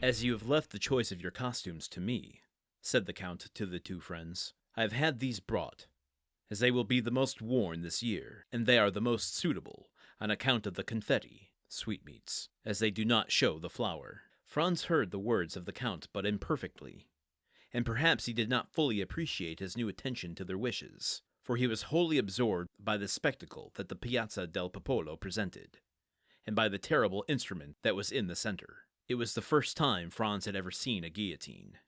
"As you have left the choice of your costumes to me," said the Count to the two friends, "I have had these brought, as they will be the most worn this year, and they are the most suitable on account of the confetti sweetmeats, as they do not show the flour." Franz heard the words of the Count but imperfectly, and perhaps he did not fully appreciate his new attention to their wishes, for he was wholly absorbed by the spectacle that the Piazza del Popolo presented, and by the terrible instrument that was in the center. It was the first time Franz had ever seen a guillotine.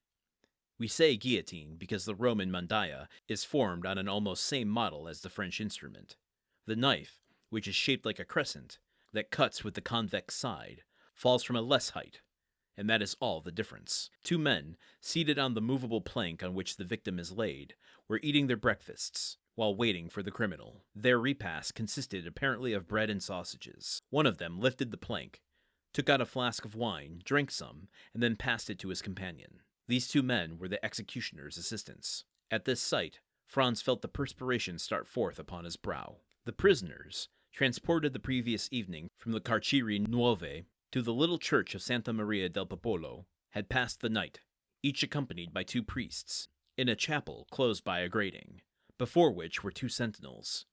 We say guillotine because the Roman mandaïa is formed on an almost same model as the French instrument. The knife, which is shaped like a crescent, that cuts with the convex side, falls from a less height, and that is all the difference. Two men, seated on the movable plank on which the victim is laid, were eating their breakfasts, while waiting for the criminal. Their repast consisted apparently of bread and sausages. One of them lifted the plank, took out a flask of wine, drank some, and then passed it to his companion. These two men were the executioner's assistants. At this sight, Franz felt the perspiration start forth upon his brow. The prisoners, transported the previous evening from the Carceri Nuove to the little church of Santa Maria del Popolo, had passed the night, each accompanied by two priests, in a chapel closed by a grating, before which were two sentinels,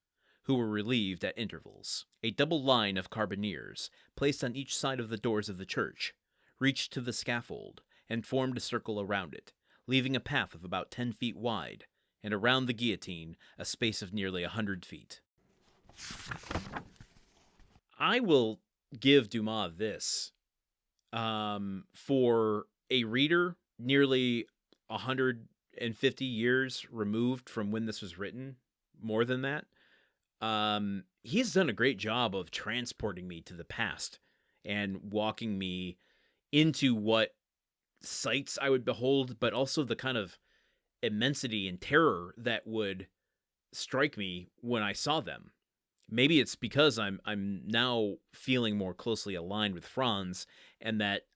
who were relieved at intervals. A double line of carbineers, placed on each side of the doors of the church, reached to the scaffold, and formed a circle around it, leaving a path of about 10 feet wide, and around the guillotine a space of nearly 100 feet. I will give Dumas this. For a reader nearly 150 years removed from when this was written, more than that, he's done a great job of transporting me to the past and walking me into what sights I would behold, but also the kind of immensity and terror that would strike me when I saw them. Maybe it's because I'm now feeling more closely aligned with Franz, and that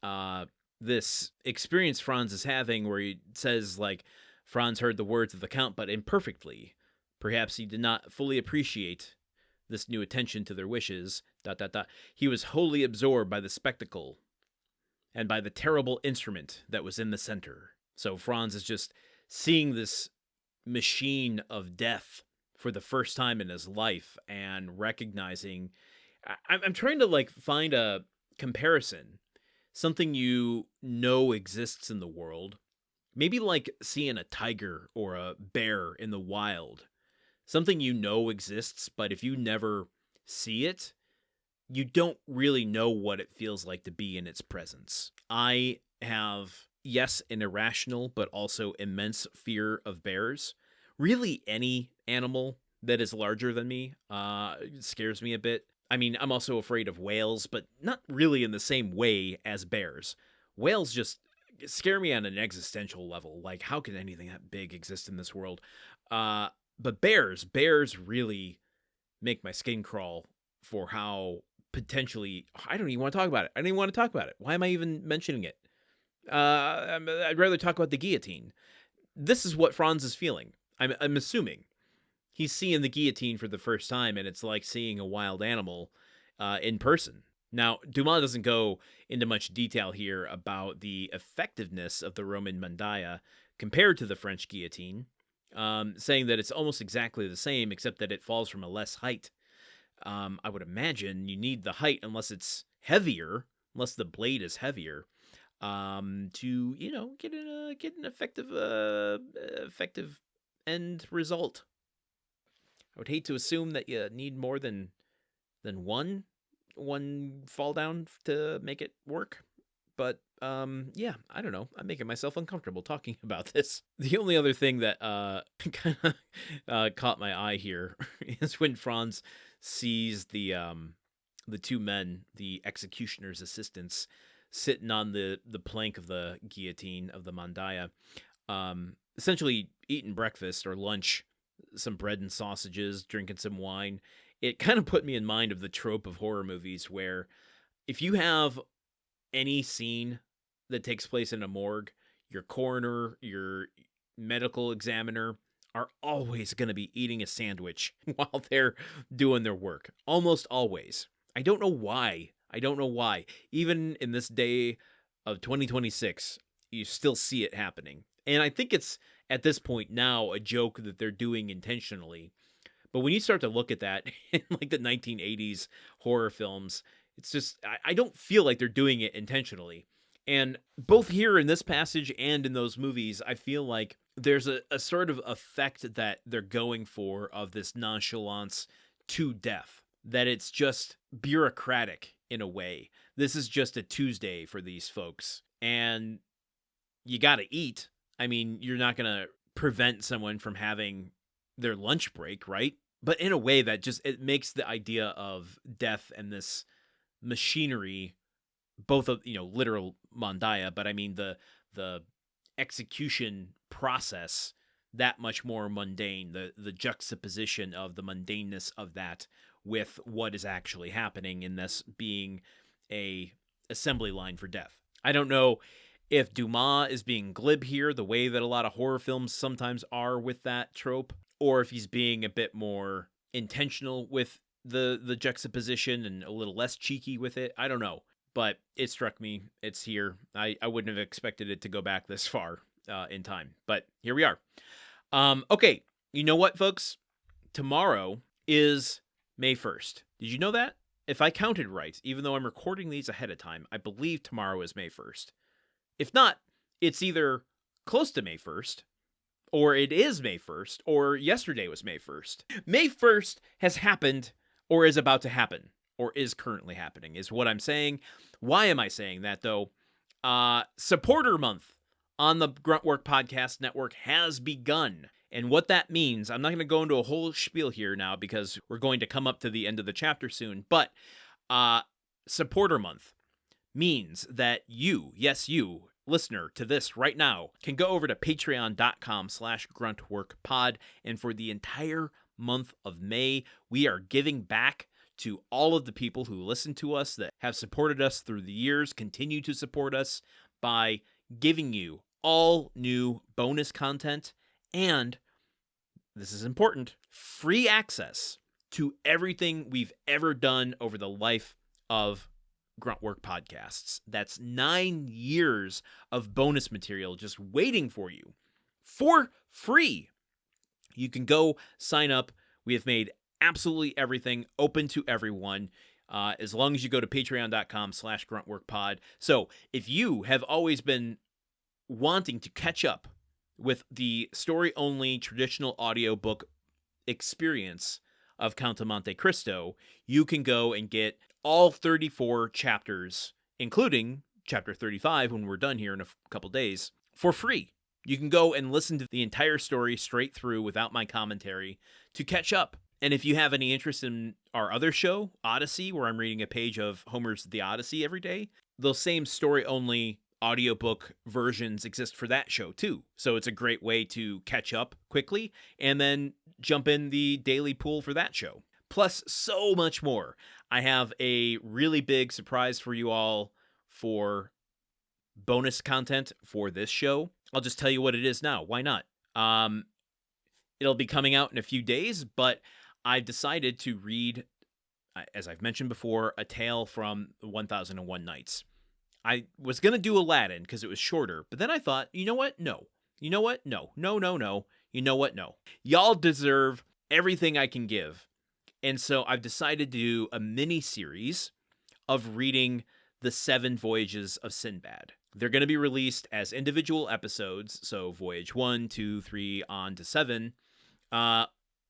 this experience Franz is having, where he says, like, Franz heard the words of the Count, but imperfectly. Perhaps he did not fully appreciate this new attention to their wishes, ... He was wholly absorbed by the spectacle and by the terrible instrument that was in the center. So Franz is just seeing this machine of death for the first time in his life and recognizing... I'm trying to, like, find a comparison. Something you know exists in the world. Maybe like seeing a tiger or a bear in the wild. Something you know exists, but if you never see it, you don't really know what it feels like to be in its presence. I have, yes, an irrational but also immense fear of bears. Really, any animal that is larger than me scares me a bit. I mean, I'm also afraid of whales, but not really in the same way as bears. Whales just scare me on an existential level. Like, how can anything that big exist in this world? But bears really make my skin crawl for how potentially... I don't even want to talk about it. I don't even want to talk about it. Why am I even mentioning it? I'd rather talk about the guillotine. This is what Franz is feeling. I'm assuming. He's seeing the guillotine for the first time, and it's like seeing a wild animal in person. Now, Dumas doesn't go into much detail here about the effectiveness of the Roman mandaïa compared to the French guillotine, saying that it's almost exactly the same, except that it falls from a less height. I would imagine you need the height unless it's heavier, unless the blade is heavier, to, get an effective end result. I would hate to assume that you need more than one fall down to make it work. But, yeah, I don't know. I'm making myself uncomfortable talking about this. The only other thing that kind of caught my eye here is when Franz sees the two men, the executioner's assistants, sitting on the plank of the guillotine of the mandaïa, essentially eating breakfast or lunch, some bread and sausages, drinking some wine. It kind of put me in mind of the trope of horror movies where if you have any scene that takes place in a morgue, your coroner, your medical examiner are always going to be eating a sandwich while they're doing their work. Almost always. I don't know why. Even in this day of 2026, you still see it happening. And I think it's, at this point now, a joke that they're doing intentionally. But when you start to look at that in like the 1980s horror films, it's just, I don't feel like they're doing it intentionally. And both here in this passage and in those movies, I feel like there's a sort of effect that they're going for of this nonchalance to death, that it's just bureaucratic in a way. This is just a Tuesday for these folks. And you got to eat. I mean, you're not going to prevent someone from having their lunch break, right? But in a way that just, it makes the idea of death and this machinery, both of, literal mandaïa, but I mean the execution process, that much more mundane, the juxtaposition of the mundaneness of that with what is actually happening in this being a assembly line for death. I don't know if Dumas is being glib here, the way that a lot of horror films sometimes are with that trope, or if he's being a bit more intentional with the juxtaposition and a little less cheeky with it. I don't know, but it struck me. It's here. I wouldn't have expected it to go back this far in time, but here we are. Okay, you know what, folks? Tomorrow is May 1st. Did you know that? If I counted right, even though I'm recording these ahead of time, I believe tomorrow is May 1st. If not, it's either close to May 1st, or it is May 1st, or yesterday was May 1st. May 1st has happened, or is about to happen, or is currently happening, is what I'm saying. Why am I saying that, though? Supporter Month on the Gruntwork Podcast Network has begun. And what that means, I'm not going to go into a whole spiel here now because we're going to come up to the end of the chapter soon, but Supporter Month means that you, yes, you, listener to this right now, can go over to patreon.com/gruntworkpod, and for the entire month of May, we are giving back to all of the people who listen to us, that have supported us through the years, continue to support us by giving you all new bonus content, and, this is important, free access to everything we've ever done over the life of Gruntwork Podcasts. That's 9 years of bonus material just waiting for you for free. You can go sign up. We have made absolutely everything open to everyone, as long as you go to patreon.com/gruntworkpod. So if you have always been wanting to catch up with the story-only traditional audiobook experience of Count of Monte Cristo, you can go and get all 34 chapters, including chapter 35 when we're done here in a couple days, for free. You can go and listen to the entire story straight through without my commentary to catch up. And if you have any interest in our other show, Odyssey, where I'm reading a page of Homer's The Odyssey every day, those same story-only audiobook versions exist for that show too. So it's a great way to catch up quickly and then jump in the daily pool for that show. Plus so much more. I have a really big surprise for you all for bonus content for this show. I'll just tell you what it is now. Why not? It'll be coming out in a few days, but I've decided to read, as I've mentioned before, a tale from 1001 Nights. I was going to do Aladdin because it was shorter, but then I thought, you know what? No. You know what? No. No, no, no. You know what? No. Y'all deserve everything I can give. And so I've decided to do a mini-series of reading the 7 Voyages of Sinbad. They're going to be released as individual episodes, so Voyage 1, 2, 3, on to 7,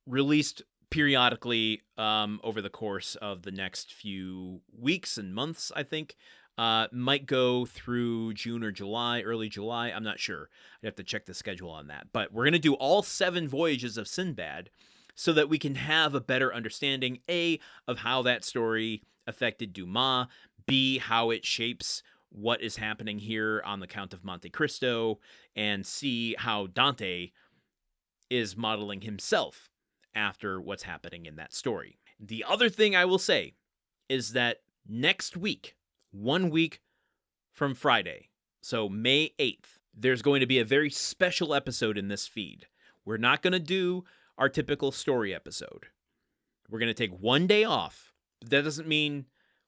released periodically over the course of the next few weeks and months, I think. Might go through June or July, early July. I'm not sure. I'd have to check the schedule on that. But we're going to do all 7 Voyages of Sinbad so that we can have a better understanding, A, of how that story affected Dumas, B, how it shapes what is happening here on the Count of Monte Cristo, and C, how Dante is modeling himself after what's happening in that story. The other thing I will say is that next week, 1 week from Friday, so May 8th, there's going to be a very special episode in this feed. We're not going to do our typical story episode. We're going to take 1 day off. That doesn't mean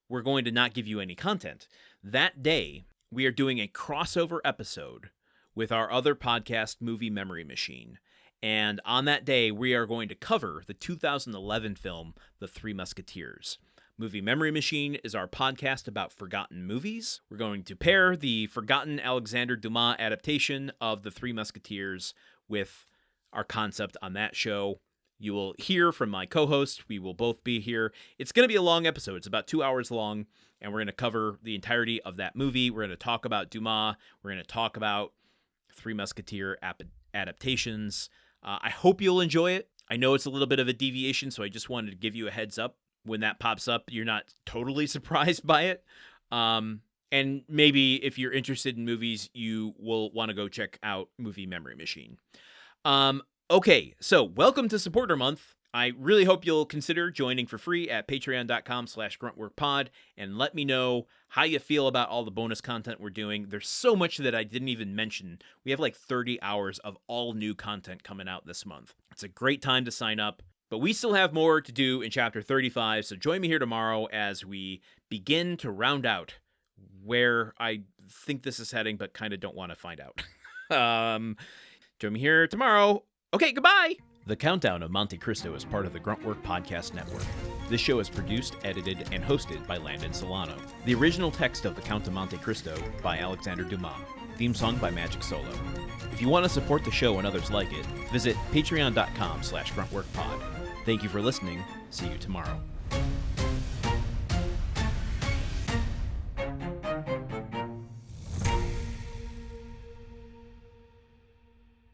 we're going to not give you any content. That day, we are doing a crossover episode with our other podcast, Movie Memory Machine. And on that day, we are going to cover the 2011 film, The Three Musketeers. Movie Memory Machine is our podcast about forgotten movies. We're going to pair the forgotten Alexander Dumas adaptation of The Three Musketeers with our concept on that show. You will hear from my co-host. We will both be here. It's going to be a long episode. It's about 2 hours long, and we're going to cover the entirety of that movie. We're going to talk about Dumas. We're going to talk about Three Musketeer adaptations. I hope you'll enjoy it. I know it's a little bit of a deviation, so I just wanted to give you a heads up. When that pops up, you're not totally surprised by it. And maybe if you're interested in movies, you will want to go check out Movie Memory Machine. Okay, so welcome to Supporter Month. I really hope you'll consider joining for free at patreon.com/gruntworkpod and let me know how you feel about all the bonus content we're doing. There's so much that I didn't even mention. We have like 30 hours of all new content coming out this month. It's a great time to sign up. But we still have more to do in Chapter 35, so join me here tomorrow as we begin to round out where I think this is heading, but kind of don't want to find out. Join me here tomorrow. Okay, goodbye! The Countdown of Monte Cristo is part of the Gruntwork Podcast Network. This show is produced, edited, and hosted by Landon Solano. The original text of The Count of Monte Cristo by Alexander Dumas. Theme song by Magic Solo. If you want to support the show and others like it, visit patreon.com/gruntworkpod. Thank you for listening. See you tomorrow.